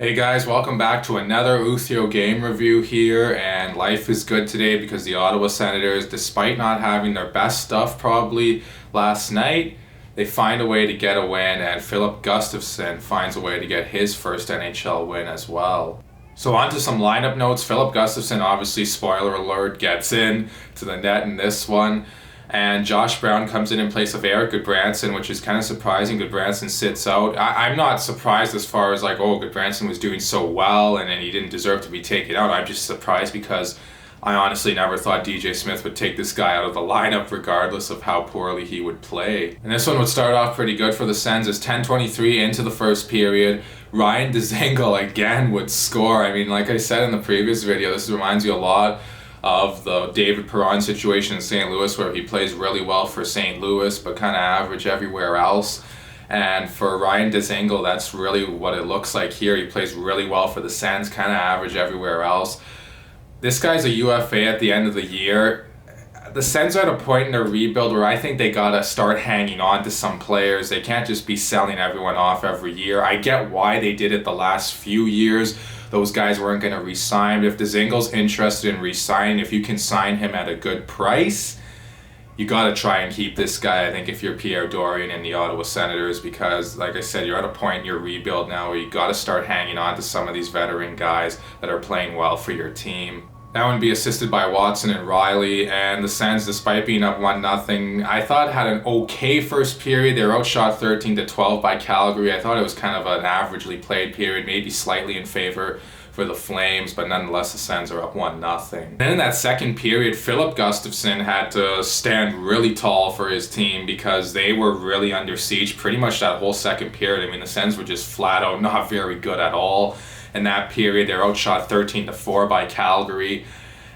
Hey guys, welcome back to another Uthio game review here, and life is good today because the Ottawa Senators, despite not having their best stuff probably last night, they find a way to get a win, and Filip Gustafsson finds a way to get his first NHL win as well. So on to some lineup notes. Filip Gustafsson, obviously, spoiler alert, gets in to the net in this one. And Josh Brown comes in place of Erik Gudbranson, which is kind of surprising. Gudbranson sits out. I'm not surprised as far as like, oh, Gudbranson was doing so well and he didn't deserve to be taken out. I'm just surprised because I honestly never thought DJ Smith would take this guy out of the lineup regardless of how poorly he would play. And this one would start off pretty good for the Sens as 10:23 into the first period. Ryan Dzingel again would score. I mean, like I said in the previous video, this reminds me a lot of the David Perron situation in St. Louis, where he plays really well for St. Louis but kind of average everywhere else. And for Ryan Dzingel, that's really what it looks like here. He plays really well for the Sens, kind of average everywhere else. This guy's a UFA at the end of the year. The Sens are at a point in their rebuild where I think they gotta start hanging on to some players. They can't just be selling everyone off every year. I get why they did it the last few years. Those guys weren't going to re-sign. If Dzingel's interested in re-signing, if you can sign him at a good price, you got to try and keep this guy, I think, if you're Pierre Dorion and the Ottawa Senators, because, like I said, you're at a point in your rebuild now where you got to start hanging on to some of these veteran guys that are playing well for your team. That one be assisted by Watson and Riley, and the Sens, despite being up 1-0, I thought had an okay first period. They were outshot 13-12 by Calgary. I thought it was kind of an averagely played period, maybe slightly in favor for the Flames, but nonetheless the Sens are up 1-0. Then in that second period, Filip Gustafsson had to stand really tall for his team because they were really under siege pretty much that whole second period. I mean, the Sens were just flat out not very good at all. In that period, they were outshot 13-4 by Calgary,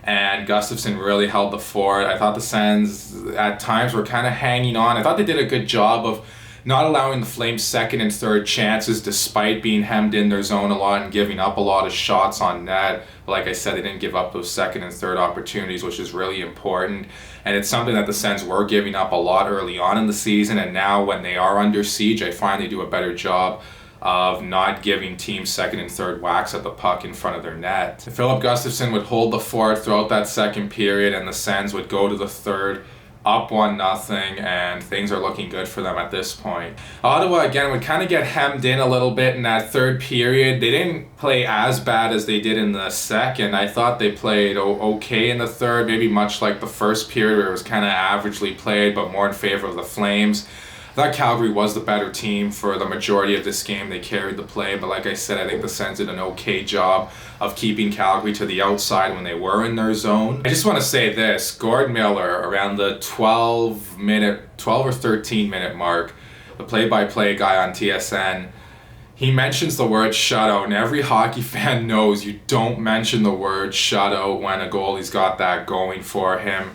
and Gustafsson really held the fort. I thought the Sens at times were kind of hanging on. I thought they did a good job of not allowing the Flames second and third chances despite being hemmed in their zone a lot and giving up a lot of shots on net. But like I said, they didn't give up those second and third opportunities, which is really important. And it's something that the Sens were giving up a lot early on in the season, and now when they are under siege, I find they do a better job of not giving teams second and third whacks at the puck in front of their net. Filip Gustafsson would hold the fort throughout that second period, and the Sens would go to the third up 1-0, and things are looking good for them at this point. Ottawa, again, would kind of get hemmed in a little bit in that third period. They didn't play as bad as they did in the second. I thought they played okay in the third, maybe much like the first period where it was kind of averagely played, but more in favor of the Flames. I thought Calgary was the better team for the majority of this game. They carried the play, but like I said, I think the Sens did an okay job of keeping Calgary to the outside when they were in their zone. I just want to say this, Gord Miller, around the 12 or 13 minute mark, the play-by-play guy on TSN, he mentions the word shutout, and every hockey fan knows you don't mention the word shutout when a goalie's got that going for him.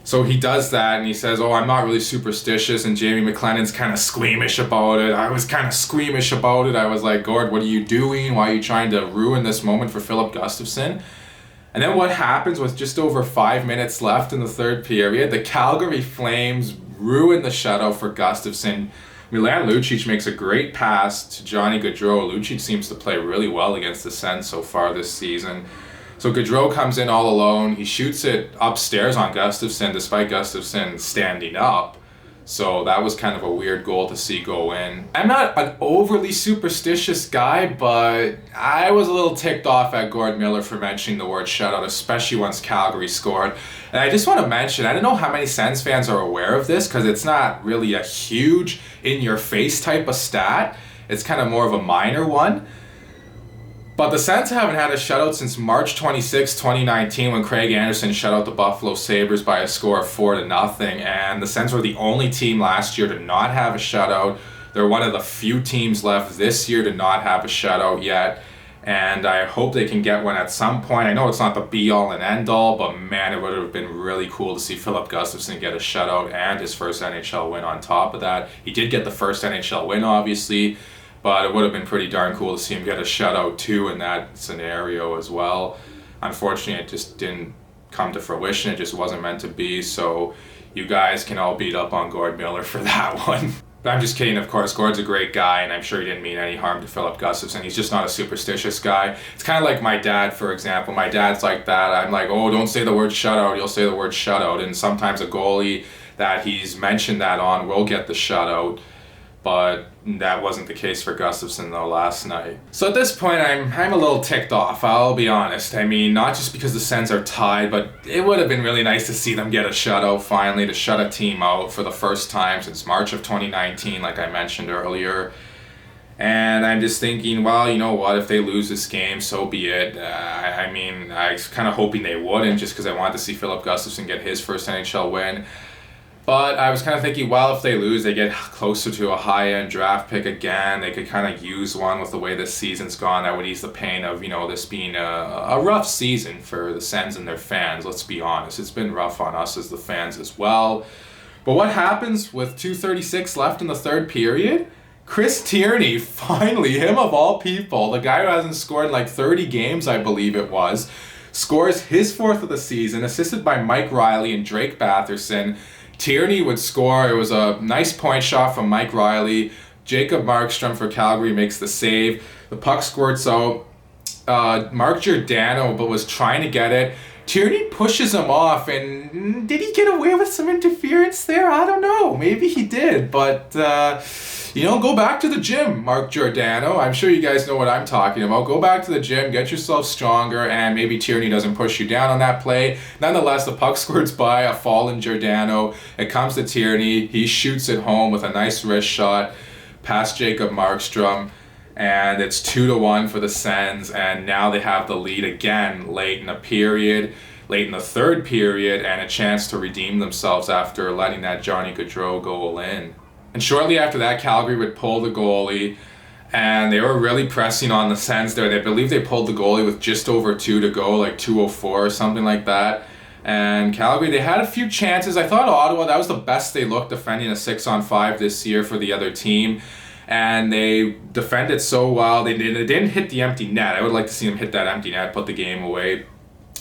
So he does that, and he says, oh, I'm not really superstitious, and Jamie McLennan's kind of squeamish about it. I was kind of squeamish about it. I was like, Gord, what are you doing? Why are you trying to ruin this moment for Filip Gustafsson? And then what happens with just over 5 minutes left in the third period? The Calgary Flames ruin the shutout for Gustafsson. Milan Lucic makes a great pass to Johnny Gaudreau. Lucic seems to play really well against the Sens so far this season. So Gaudreau comes in all alone. He shoots it upstairs on Gustafsson despite Gustafsson standing up. So that was kind of a weird goal to see go in. I'm not an overly superstitious guy, but I was a little ticked off at Gord Miller for mentioning the word shutout, especially once Calgary scored. And I just want to mention, I don't know how many Sens fans are aware of this because it's not really a huge in-your-face type of stat. It's kind of more of a minor one. But the Sens haven't had a shutout since March 26, 2019, when Craig Anderson shut out the Buffalo Sabres by a score of 4-0. And the Sens were the only team last year to not have a shutout. They're one of the few teams left this year to not have a shutout yet. And I hope they can get one at some point. I know it's not the be-all and end-all, but man, it would have been really cool to see Filip Gustafsson get a shutout and his first NHL win on top of that. He did get the first NHL win, obviously, but it would have been pretty darn cool to see him get a shutout too in that scenario as well. Unfortunately, it just didn't come to fruition. It just wasn't meant to be. So you guys can all beat up on Gord Miller for that one. But I'm just kidding, of course. Gord's a great guy, and I'm sure he didn't mean any harm to Philip Gustafson. He's just not a superstitious guy. It's kind of like my dad, for example. My dad's like that. I'm like, oh, don't say the word shutout. You'll say the word shutout. And sometimes a goalie that he's mentioned that on will get the shutout. But that wasn't the case for Gustafson, though, last night. So at this point, I'm a little ticked off, I'll be honest. I mean, not just because the Sens are tied, but it would have been really nice to see them get a shutout finally, to shut a team out for the first time since March of 2019, like I mentioned earlier. And I'm just thinking, well, you know what, if they lose this game, so be it. I mean, I was kind of hoping they wouldn't, just because I wanted to see Philip Gustafson get his first NHL win. But I was kind of thinking, well, if they lose, they get closer to a high-end draft pick again. They could kind of use one with the way this season's gone. That would ease the pain of, this being a rough season for the Sens and their fans. Let's be honest. It's been rough on us as the fans as well. But what happens with 2:36 left in the third period? Chris Tierney, finally, him of all people, the guy who hasn't scored in like 30 games, I believe it was, scores his fourth of the season, assisted by Mike Riley and Drake Batherson. Tierney would score. It was a nice point shot from Mike Riley. Jacob Markstrom for Calgary makes the save. The puck squirts out. Mark Giordano but was trying to get it. Tierney pushes him off, and did he get away with some interference there? I don't know. Maybe he did, but go back to the gym, Mark Giordano. I'm sure you guys know what I'm talking about. Go back to the gym, get yourself stronger, and maybe Tierney doesn't push you down on that play. Nonetheless, the puck squirts by a fallen Giordano. It comes to Tierney. He shoots it home with a nice wrist shot past Jacob Markstrom. And it's 2-1 for the Sens, and now they have the lead again late in the third period, and a chance to redeem themselves after letting that Johnny Gaudreau goal in. And shortly after that, Calgary would pull the goalie, and they were really pressing on the Sens there. They believe they pulled the goalie with just over 2 to go, like 2:04 or something like that. And Calgary, they had a few chances. I thought Ottawa, that was the best they looked defending a 6-on-5 this year for the other team. And they defended so well. They didn't hit the empty net. I would like to see them hit that empty net, put the game away.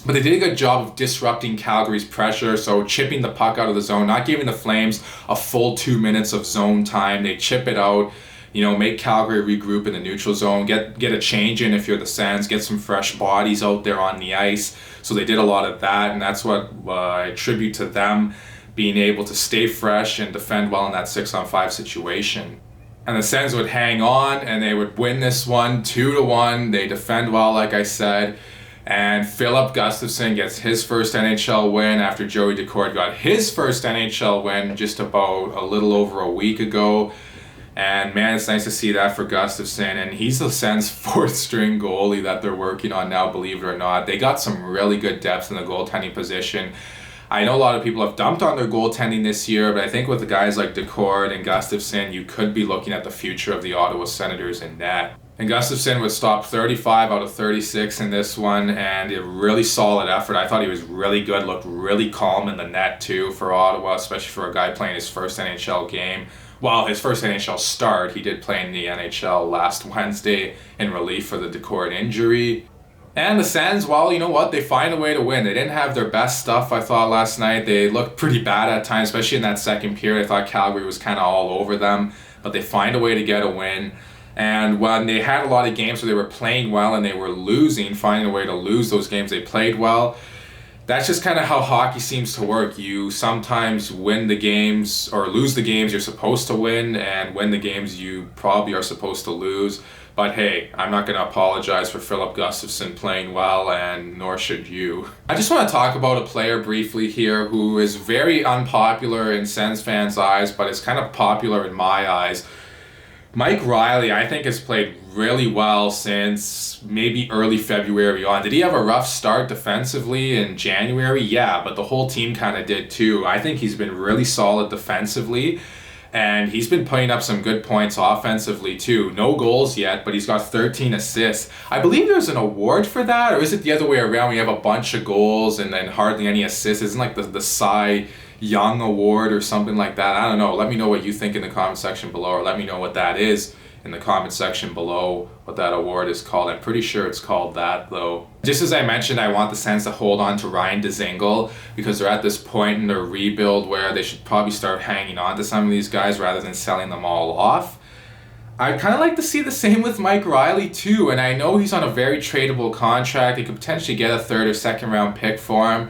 But they did a good job of disrupting Calgary's pressure, so chipping the puck out of the zone, not giving the Flames a full 2 minutes of zone time. They chip it out, make Calgary regroup in the neutral zone, get a change in if you're the Sens, get some fresh bodies out there on the ice. So they did a lot of that, and that's what I attribute to them being able to stay fresh and defend well in that 6-on-5 situation. And the Sens would hang on, and they would win this one 2-1. They defend well, like I said. And Philip Gustafson gets his first NHL win after Joey Daccord got his first NHL win just about a little over a week ago. And man, it's nice to see that for Gustafson. And he's the Sens' fourth-string goalie that they're working on now, believe it or not. They got some really good depth in the goaltending position. I know a lot of people have dumped on their goaltending this year, but I think with the guys like Daccord and Gustafson, you could be looking at the future of the Ottawa Senators in net. And Gustafson would stop 35 out of 36 in this one, and a really solid effort. I thought he was really good, looked really calm in the net too for Ottawa, especially for a guy playing his first NHL game. Well, his first NHL start, he did play in the NHL last Wednesday in relief for the Daccord injury. And the Sens, well, you know what? They find a way to win. They didn't have their best stuff, I thought, last night. They looked pretty bad at times, especially in that second period. I thought Calgary was kind of all over them, but they find a way to get a win. And when they had a lot of games where they were playing well and they were losing, finding a way to lose those games they played well, that's just kind of how hockey seems to work. You sometimes win the games or lose the games you're supposed to win, and win the games you probably are supposed to lose. But hey, I'm not going to apologize for Philip Gustafson playing well, and nor should you. I just want to talk about a player briefly here who is very unpopular in Sens fans' eyes, but is kind of popular in my eyes. Mike Riley, I think, has played really well since maybe early February on. Did he have a rough start defensively in January? Yeah, but the whole team kind of did too. I think he's been really solid defensively, and he's been putting up some good points offensively too. No goals yet, but he's got 13 assists. I believe there's an award for that, or is it the other way around? We have a bunch of goals and then hardly any assists. Isn't like the Cy Young Award or something like that? I don't know. Let me know what you think in the comment section below, or let me know what that is in the comment section below what that award is called. I'm pretty sure it's called that though. Just as I mentioned, I want the Sens to hold on to Ryan Dzingel because they're at this point in their rebuild where they should probably start hanging on to some of these guys rather than selling them all off. I'd kind of like to see the same with Mike Riley too, and I know he's on a very tradable contract. They could potentially get a third or second round pick for him.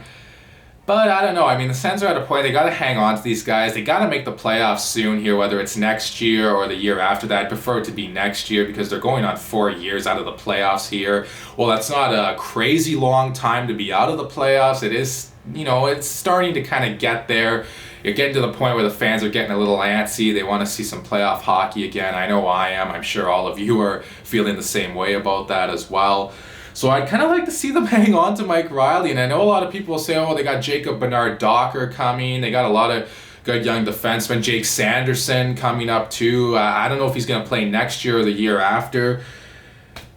But I don't know. I mean, the Sens are at a point, they got to hang on to these guys. They got to make the playoffs soon here, whether it's next year or the year after that. I'd prefer it to be next year because they're going on 4 years out of the playoffs here. Well, that's not a crazy long time to be out of the playoffs. It is, it's starting to kind of get there. You're getting to the point where the fans are getting a little antsy. They want to see some playoff hockey again. I know I am. I'm sure all of you are feeling the same way about that as well. So I'd kind of like to see them hang on to Mike Riley. And I know a lot of people will say, oh, they got Jacob Bernard-Docker coming. They got a lot of good young defensemen. Jake Sanderson coming up too. I don't know if he's going to play next year or the year after.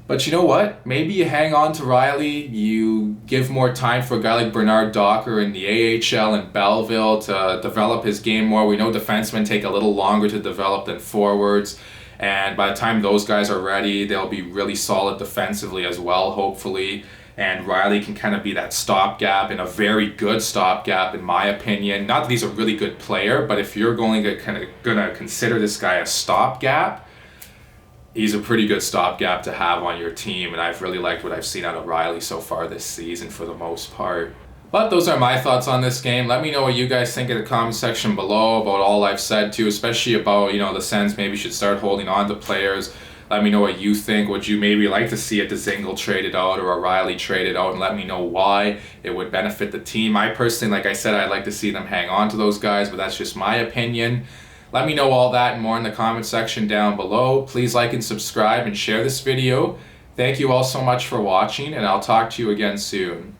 But you know what? Maybe you hang on to Riley. You give more time for a guy like Bernard-Docker in the AHL in Belleville to develop his game more. We know defensemen take a little longer to develop than forwards. And by the time those guys are ready, they'll be really solid defensively as well, hopefully. And Riley can kind of be that stopgap, and a very good stopgap in my opinion. Not that he's a really good player, but if you're going to consider this guy a stopgap, he's a pretty good stopgap to have on your team. And I've really liked what I've seen out of Riley so far this season for the most part. But those are my thoughts on this game. Let me know what you guys think in the comment section below about all I've said too, especially about, the Sens maybe should start holding on to players. Let me know what you think. Would you maybe like to see a Dzingel traded out or a Riley traded out, and let me know why it would benefit the team. I personally, like I said, I'd like to see them hang on to those guys, but that's just my opinion. Let me know all that and more in the comment section down below. Please like and subscribe and share this video. Thank you all so much for watching, and I'll talk to you again soon.